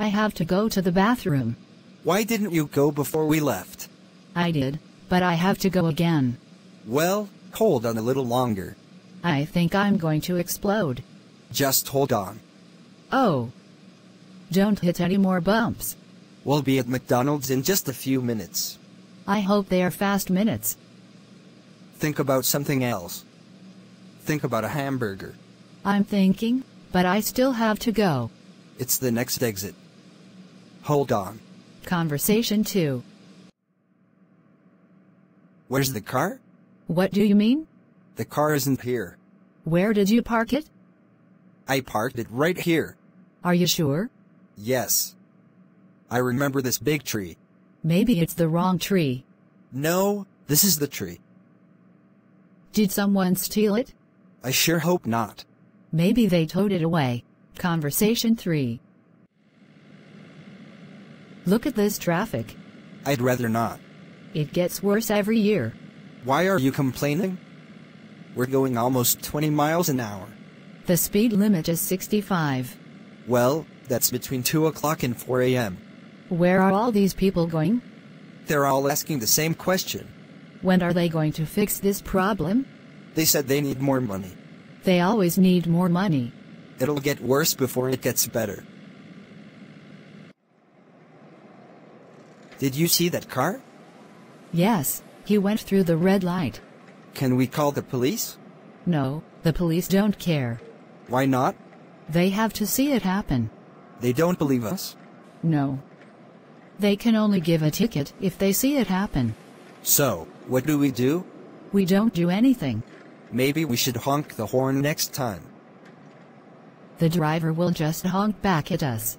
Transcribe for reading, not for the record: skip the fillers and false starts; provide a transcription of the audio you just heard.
I have to go to the bathroom. Why didn't you go before we left? I did, but I have to go again. Well, hold on a little longer. I think I'm going to explode. Just hold on. Oh. Don't hit any more bumps. We'll be at McDonald's in just a few minutes. I hope they are fast minutes. Think about something else. Think about a hamburger. I'm thinking, but I still have to go. It's the next exit. Hold on. Conversation 2. Where's the car? What do you mean? The car isn't here. Where did you park it? I parked it right here. Are you sure? Yes. I remember this big tree. Maybe it's the wrong tree. No, this is the tree. Did someone steal it? I sure hope not. Maybe they towed it away. Conversation 3. Look at this traffic. I'd rather not. It gets worse every year. Why are you complaining? We're going almost 20 miles an hour. The speed limit is 65. Well, that's between 2 o'clock and 4 a.m. Where are all these people going? They're all asking the same question. When are they going to fix this problem? They said they need more money. They always need more money. It'll get worse before it gets better. Did you see that car? Yes, he went through the red light. Can we call the police? No, the police don't care. Why not? They have to see it happen. They don't believe us? No. They can only give a ticket if they see it happen. So, what do? We don't do anything. Maybe we should honk the horn next time. The driver will just honk back at us.